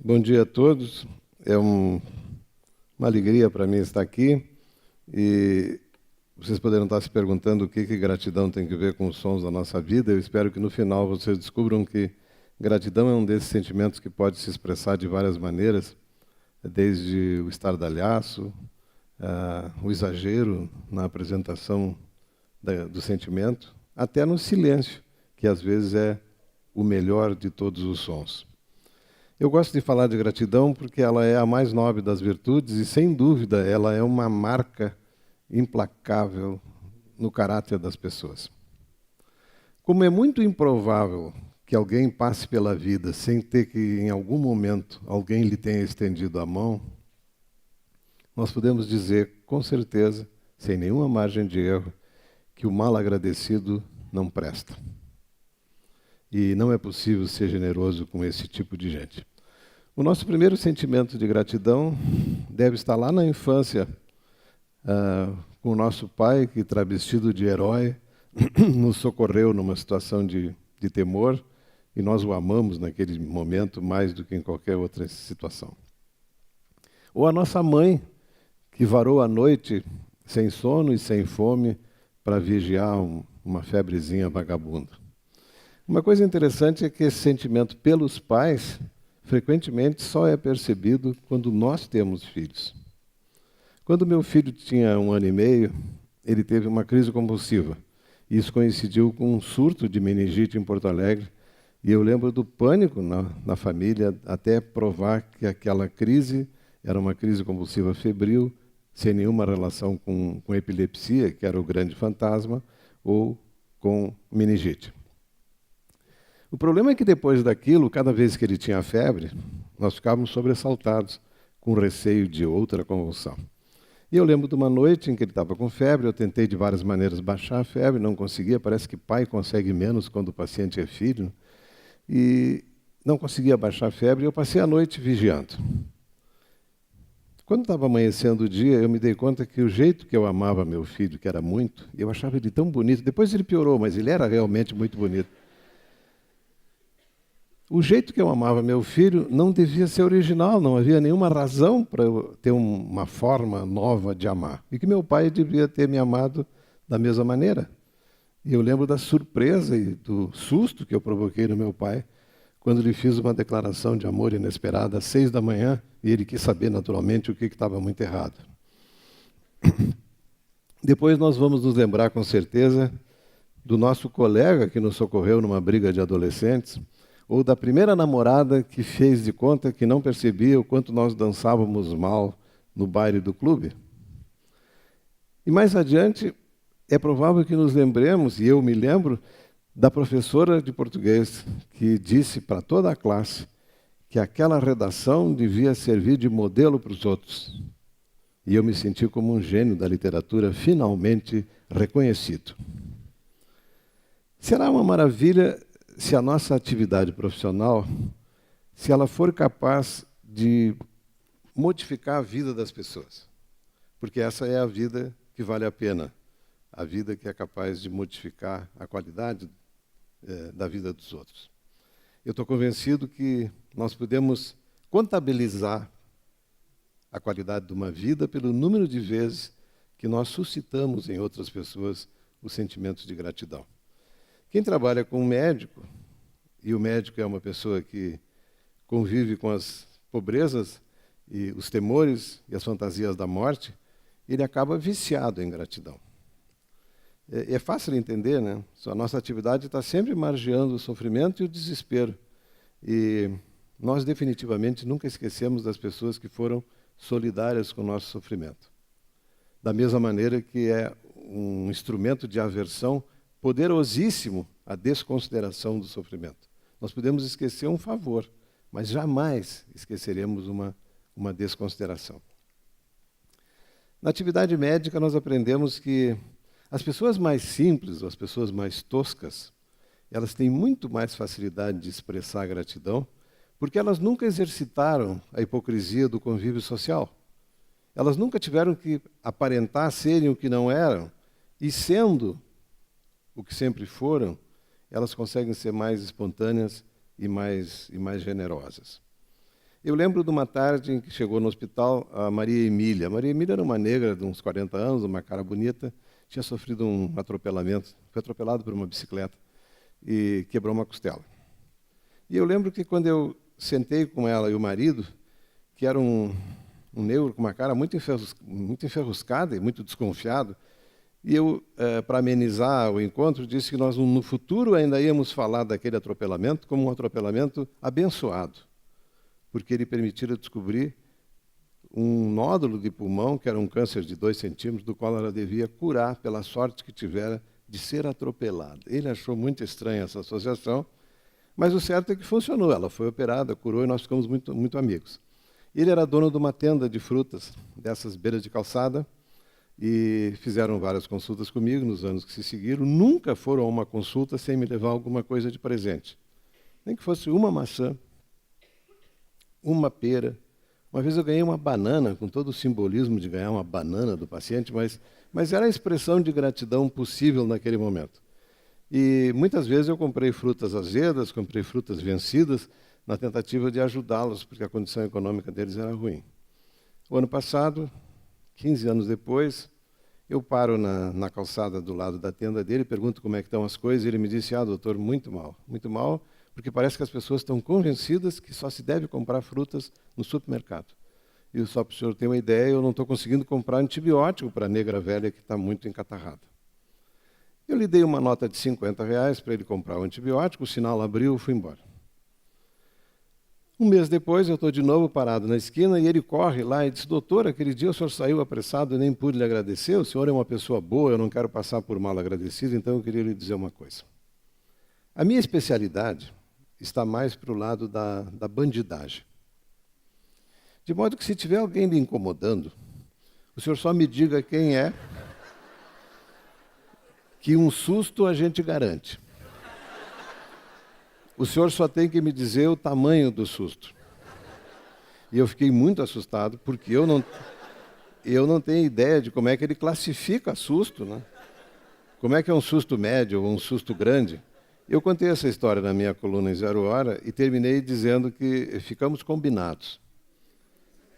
Bom dia a todos. É uma alegria para mim estar aqui e vocês poderão estar se perguntando o que gratidão tem a ver com os sons da nossa vida. Eu espero que no final vocês descubram que gratidão é um desses sentimentos que pode se expressar de várias maneiras, desde o estardalhaço, o exagero na apresentação do sentimento, até no silêncio, que às vezes é o melhor de todos os sons. Eu gosto de falar de gratidão porque ela é a mais nobre das virtudes e, sem dúvida, ela é uma marca implacável no caráter das pessoas. Como é muito improvável que alguém passe pela vida sem ter que, em algum momento, alguém lhe tenha estendido a mão, nós podemos dizer, com certeza, sem nenhuma margem de erro, que o mal agradecido não presta. E não é possível ser generoso com esse tipo de gente. O nosso primeiro sentimento de gratidão deve estar lá na infância, com o nosso pai, que, travestido de herói, nos socorreu numa situação de temor, e nós o amamos naquele momento mais do que em qualquer outra situação. Ou a nossa mãe, que varou a noite sem sono e sem fome para vigiar uma febrezinha vagabunda. Uma coisa interessante é que esse sentimento pelos pais frequentemente só é percebido quando nós temos filhos. Quando meu filho tinha 1 ano e meio, ele teve uma crise convulsiva. Isso coincidiu com um surto de meningite em Porto Alegre. E eu lembro do pânico na família, até provar que aquela crise era uma crise convulsiva febril, sem nenhuma relação com epilepsia, que era o grande fantasma, ou com meningite. O problema é que depois daquilo, cada vez que ele tinha febre, nós ficávamos sobressaltados, com receio de outra convulsão. E eu lembro de uma noite em que ele estava com febre, eu tentei de várias maneiras baixar a febre, não conseguia, parece que pai consegue menos quando o paciente é filho, e não conseguia baixar a febre, e eu passei a noite vigiando. Quando estava amanhecendo o dia, eu me dei conta que o jeito que eu amava meu filho, que era muito, eu achava ele tão bonito, depois ele piorou, mas ele era realmente muito bonito. O jeito que eu amava meu filho não devia ser original, não havia nenhuma razão para eu ter uma forma nova de amar. E que meu pai devia ter me amado da mesma maneira. E eu lembro da surpresa e do susto que eu provoquei no meu pai quando lhe fiz uma declaração de amor inesperada às 6 da manhã e ele quis saber naturalmente o que estava muito errado. Depois nós vamos nos lembrar com certeza do nosso colega que nos socorreu numa briga de adolescentes, ou da primeira namorada que fez de conta que não percebia o quanto nós dançávamos mal no baile do clube. E mais adiante, é provável que nos lembremos, e eu me lembro, da professora de português que disse para toda a classe que aquela redação devia servir de modelo para os outros. E eu me senti como um gênio da literatura finalmente reconhecido. Será uma maravilha se a nossa atividade profissional, se ela for capaz de modificar a vida das pessoas. Porque essa é a vida que vale a pena, a vida que é capaz de modificar a qualidade da vida dos outros. Eu estou convencido que nós podemos contabilizar a qualidade de uma vida pelo número de vezes que nós suscitamos em outras pessoas os sentimentos de gratidão. Quem trabalha com um médico, e o médico é uma pessoa que convive com as pobrezas e os temores e as fantasias da morte, ele acaba viciado em gratidão. É fácil entender, né? A nossa atividade está sempre margeando o sofrimento e o desespero. E nós definitivamente nunca esquecemos das pessoas que foram solidárias com o nosso sofrimento. Da mesma maneira que é um instrumento de aversão poderosíssimo a desconsideração do sofrimento. Nós podemos esquecer um favor, mas jamais esqueceremos uma desconsideração. Na atividade médica, nós aprendemos que as pessoas mais simples, as pessoas mais toscas, elas têm muito mais facilidade de expressar gratidão, porque elas nunca exercitaram a hipocrisia do convívio social. Elas nunca tiveram que aparentar serem o que não eram, e sendo o que sempre foram, elas conseguem ser mais espontâneas e mais generosas. Eu lembro de uma tarde em que chegou no hospital a Maria Emília. A Maria Emília era uma negra de uns 40 anos, uma cara bonita, tinha sofrido um atropelamento, foi atropelado por uma bicicleta e quebrou uma costela. E eu lembro que quando eu sentei com ela e o marido, que era um negro com uma cara muito enferruscada e muito desconfiado, e eu, para amenizar o encontro, disse que nós no futuro ainda íamos falar daquele atropelamento como um atropelamento abençoado, porque ele permitira descobrir um nódulo de pulmão, que era um câncer de 2 centímetros, do qual ela devia curar pela sorte que tivera de ser atropelada. Ele achou muito estranha essa associação, mas o certo é que funcionou. Ela foi operada, curou e nós ficamos muito, muito amigos. Ele era dono de uma tenda de frutas, dessas beiras de calçada, e fizeram várias consultas comigo nos anos que se seguiram. Nunca foram a uma consulta sem me levar alguma coisa de presente. Nem que fosse uma maçã, uma pera. Uma vez eu ganhei uma banana, com todo o simbolismo de ganhar uma banana do paciente, mas era a expressão de gratidão possível naquele momento. E muitas vezes eu comprei frutas azedas, comprei frutas vencidas, na tentativa de ajudá-los, porque a condição econômica deles era ruim. O ano passado, 15 anos depois, eu paro na calçada do lado da tenda dele, pergunto como é que estão as coisas, e ele me disse, doutor, muito mal, porque parece que as pessoas estão convencidas que só se deve comprar frutas no supermercado. E só para o senhor ter uma ideia, eu não estou conseguindo comprar antibiótico para a negra velha que está muito encatarrada. Eu lhe dei uma nota de R$50 para ele comprar o antibiótico, o sinal abriu e fui embora. Um mês depois, eu estou de novo parado na esquina e ele corre lá e diz, doutor, aquele dia o senhor saiu apressado e nem pude lhe agradecer, o senhor é uma pessoa boa, eu não quero passar por mal agradecido, então eu queria lhe dizer uma coisa. A minha especialidade está mais para o lado da bandidagem. De modo que se tiver alguém lhe incomodando, o senhor só me diga quem é, que um susto a gente garante. O senhor só tem que me dizer o tamanho do susto. E eu fiquei muito assustado, porque eu não tenho ideia de como é que ele classifica susto, né? Como é que é um susto médio ou um susto grande? Eu contei essa história na minha coluna em 0 Hora e terminei dizendo que ficamos combinados.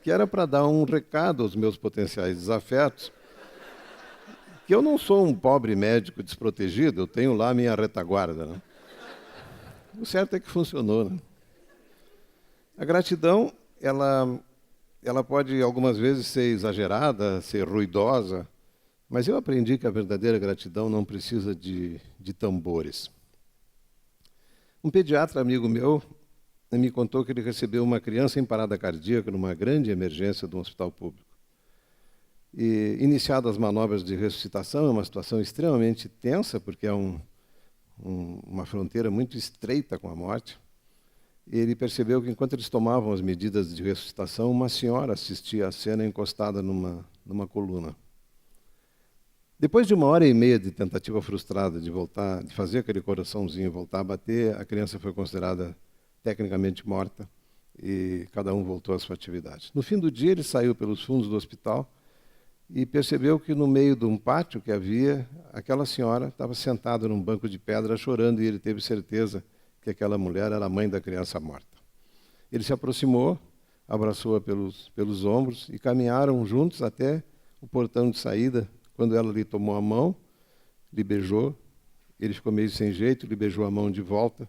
Que era para dar um recado aos meus potenciais desafetos, que eu não sou um pobre médico desprotegido, eu tenho lá a minha retaguarda, né? O certo é que funcionou, né? A gratidão, ela pode algumas vezes ser exagerada, ser ruidosa, mas eu aprendi que a verdadeira gratidão não precisa de tambores. Um pediatra amigo meu me contou que ele recebeu uma criança em parada cardíaca numa grande emergência de um hospital público. E, iniciadas as manobras de ressuscitação, é uma situação extremamente tensa, porque é uma fronteira muito estreita com a morte. Ele percebeu que, enquanto eles tomavam as medidas de ressuscitação, uma senhora assistia à cena encostada numa coluna. Depois de 1h30 de tentativa frustrada de fazer aquele coraçãozinho voltar a bater, a criança foi considerada tecnicamente morta e cada um voltou à sua atividade. No fim do dia, ele saiu pelos fundos do hospital e percebeu que no meio de um pátio que havia, aquela senhora estava sentada num banco de pedra chorando, e ele teve certeza que aquela mulher era a mãe da criança morta. Ele se aproximou, abraçou-a pelos ombros e caminharam juntos até o portão de saída. Quando ela lhe tomou a mão, lhe beijou, ele ficou meio sem jeito, lhe beijou a mão de volta,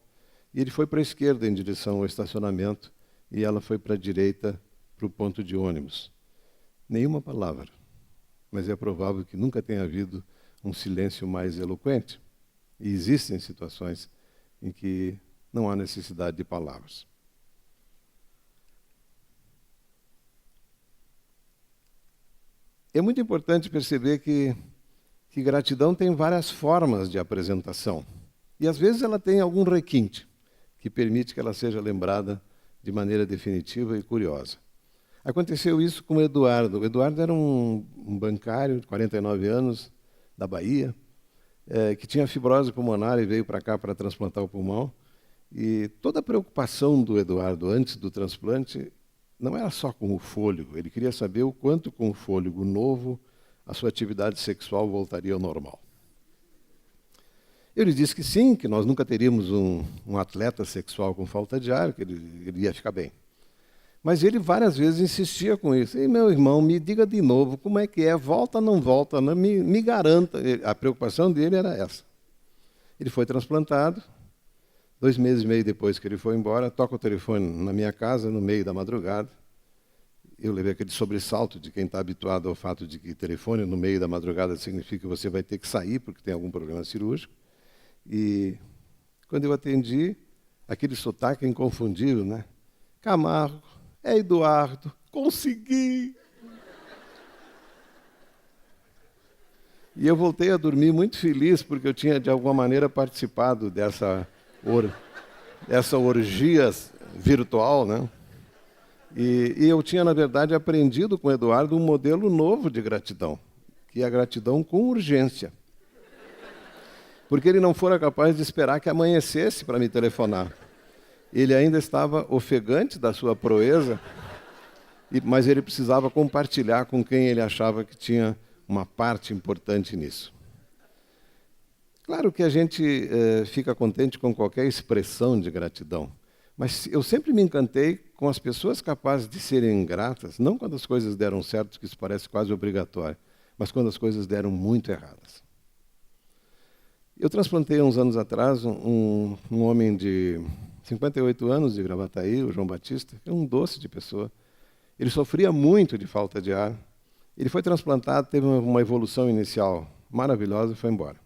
e ele foi para a esquerda em direção ao estacionamento, e ela foi para a direita, para o ponto de ônibus. Nenhuma palavra. Mas é provável que nunca tenha havido um silêncio mais eloquente. E existem situações em que não há necessidade de palavras. É muito importante perceber que gratidão tem várias formas de apresentação. E às vezes ela tem algum requinte que permite que ela seja lembrada de maneira definitiva e curiosa. Aconteceu isso com o Eduardo. O Eduardo era um bancário de 49 anos, da Bahia, que tinha fibrose pulmonar e veio para cá para transplantar o pulmão. E toda a preocupação do Eduardo antes do transplante não era só com o fôlego. Ele queria saber o quanto com o fôlego novo a sua atividade sexual voltaria ao normal. Eu lhe disse que sim, que nós nunca teríamos um atleta sexual com falta de ar, que ele ia ficar bem. Mas ele várias vezes insistia com isso. E, meu irmão, me diga de novo, como é que é? Volta ou não volta? Não, me garanta. A preocupação dele era essa. Ele foi transplantado. 2 meses e meio depois que ele foi embora, toca o telefone na minha casa, no meio da madrugada. Eu levei aquele sobressalto de quem está habituado ao fato de que telefone no meio da madrugada significa que você vai ter que sair porque tem algum problema cirúrgico. E quando eu atendi, aquele sotaque inconfundível, né? Camargo, é Eduardo, consegui! E eu voltei a dormir muito feliz porque eu tinha, de alguma maneira, participado dessa orgia virtual, né? E eu tinha, na verdade, aprendido com o Eduardo um modelo novo de gratidão, que é a gratidão com urgência. Porque ele não fora capaz de esperar que amanhecesse para me telefonar. Ele ainda estava ofegante da sua proeza, mas ele precisava compartilhar com quem ele achava que tinha uma parte importante nisso. Claro que a gente fica contente com qualquer expressão de gratidão, mas eu sempre me encantei com as pessoas capazes de serem gratas, não quando as coisas deram certo, que isso parece quase obrigatório, mas quando as coisas deram muito erradas. Eu transplantei uns anos atrás um homem de 58 anos de Gravataí, o João Batista, que é um doce de pessoa. Ele sofria muito de falta de ar. Ele foi transplantado, teve uma evolução inicial maravilhosa e foi embora.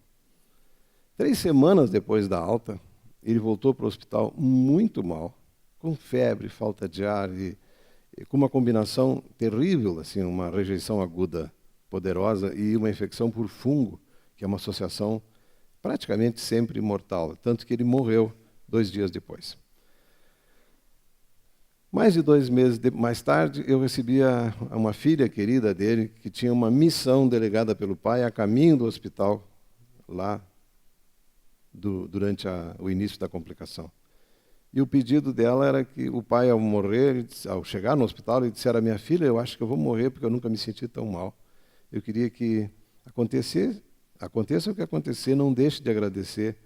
3 semanas depois da alta, ele voltou para o hospital muito mal, com febre, falta de ar e com uma combinação terrível, assim, uma rejeição aguda poderosa e uma infecção por fungo, que é uma associação praticamente sempre mortal, tanto que ele morreu 2 dias depois. Mais de 2 meses mais tarde, eu recebi uma filha querida dele, que tinha uma missão delegada pelo pai a caminho do hospital, lá durante o início da complicação. E o pedido dela era que o pai, ao morrer, ao chegar no hospital, ele dissera: minha filha, eu acho que eu vou morrer porque eu nunca me senti tão mal. Eu queria que aconteça o que acontecer, não deixe de agradecer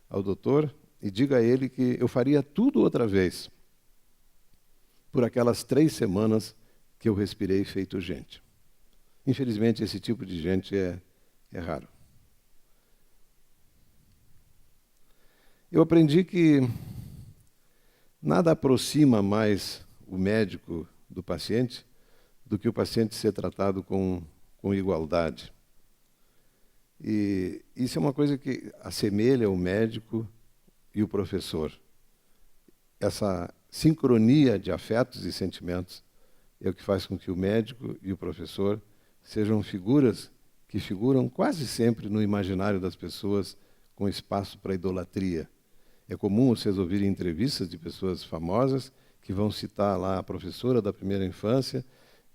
ao doutor e diga a ele que eu faria tudo outra vez por aquelas 3 semanas que eu respirei feito gente. Infelizmente, esse tipo de gente é raro. Eu aprendi que nada aproxima mais o médico do paciente do que o paciente ser tratado com igualdade. E isso é uma coisa que assemelha o médico e o professor. Essa sincronia de afetos e sentimentos é o que faz com que o médico e o professor sejam figuras que figuram quase sempre no imaginário das pessoas com espaço para idolatria. É comum vocês ouvirem entrevistas de pessoas famosas que vão citar lá a professora da primeira infância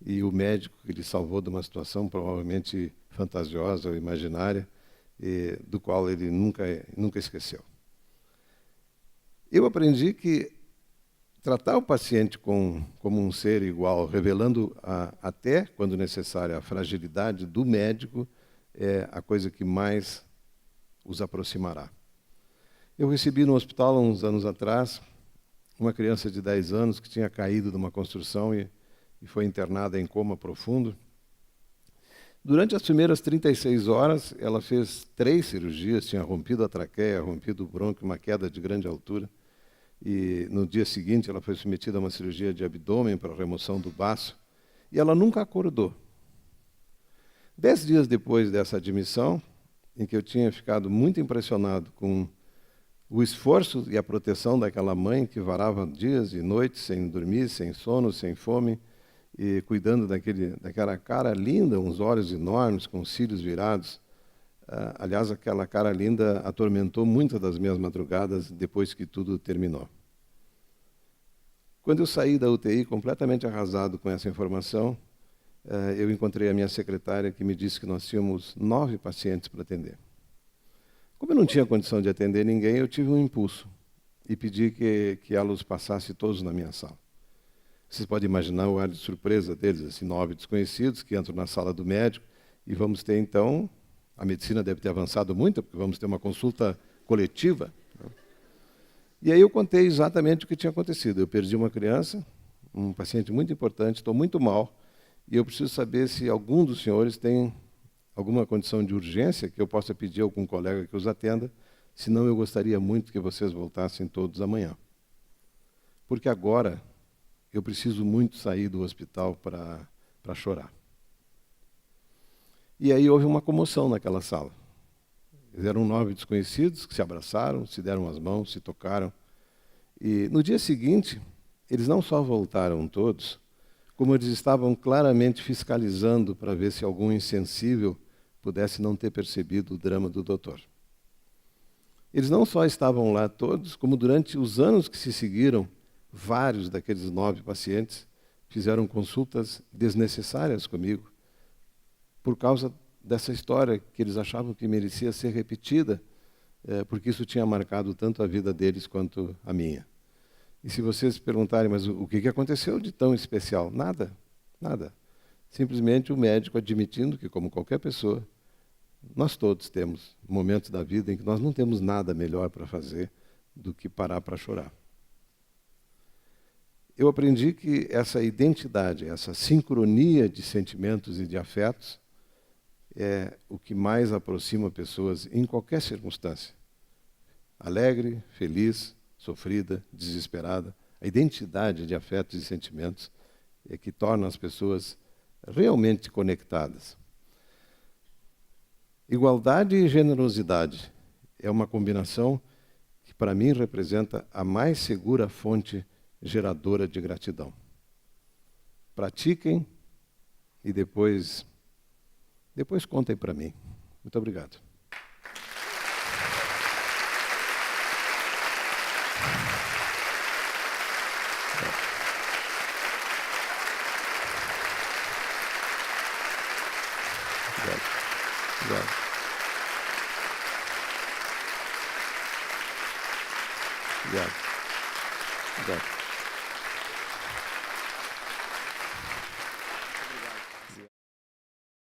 e o médico que lhe salvou de uma situação provavelmente fantasiosa ou imaginária, do qual ele nunca esqueceu. Eu aprendi que tratar o paciente como um ser igual, revelando até, quando necessário, a fragilidade do médico, é a coisa que mais os aproximará. Eu recebi no hospital, há uns anos atrás, uma criança de 10 anos que tinha caído de uma construção e foi internada em coma profundo. Durante as primeiras 36 horas, ela fez 3 cirurgias, tinha rompido a traqueia, rompido o brônquio, uma queda de grande altura. E no dia seguinte ela foi submetida a uma cirurgia de abdômen para remoção do baço. E ela nunca acordou. 10 dias depois dessa admissão, em que eu tinha ficado muito impressionado com o esforço e a proteção daquela mãe que varava dias e noites sem dormir, sem sono, sem fome, e cuidando daquela cara linda, uns olhos enormes, com os cílios virados. Aliás, aquela cara linda atormentou muitas das minhas madrugadas depois que tudo terminou. Quando eu saí da UTI completamente arrasado com essa informação, eu encontrei a minha secretária que me disse que nós tínhamos 9 pacientes para atender. Como eu não tinha condição de atender ninguém, eu tive um impulso e pedi que ela os passasse todos na minha sala. Vocês podem imaginar o ar de surpresa deles, assim, 9 desconhecidos que entram na sala do médico e vamos ter, então, a medicina deve ter avançado muito, porque vamos ter uma consulta coletiva. E aí eu contei exatamente o que tinha acontecido. Eu perdi uma criança, um paciente muito importante, estou muito mal, e eu preciso saber se algum dos senhores tem alguma condição de urgência que eu possa pedir a algum colega que os atenda, senão eu gostaria muito que vocês voltassem todos amanhã. Porque agora eu preciso muito sair do hospital para chorar. E aí houve uma comoção naquela sala. Eram 9 desconhecidos que se abraçaram, se deram as mãos, se tocaram. E no dia seguinte, eles não só voltaram todos, como eles estavam claramente fiscalizando para ver se algum insensível pudesse não ter percebido o drama do doutor. Eles não só estavam lá todos, como durante os anos que se seguiram, vários daqueles 9 pacientes fizeram consultas desnecessárias comigo, por causa dessa história que eles achavam que merecia ser repetida, porque isso tinha marcado tanto a vida deles quanto a minha. E se vocês perguntarem, mas o que aconteceu de tão especial? Nada, nada. Simplesmente o médico admitindo que, como qualquer pessoa, nós todos temos momentos da vida em que nós não temos nada melhor para fazer do que parar para chorar. Eu aprendi que essa identidade, essa sincronia de sentimentos e de afetos é o que mais aproxima pessoas em qualquer circunstância. Alegre, feliz, sofrida, desesperada. A identidade de afetos e sentimentos é que torna as pessoas realmente conectadas. Igualdade e generosidade é uma combinação que, para mim, representa a mais segura fonte geradora de gratidão. Pratiquem e depois contem para mim. Muito obrigado. Obrigado. Obrigado. Obrigado.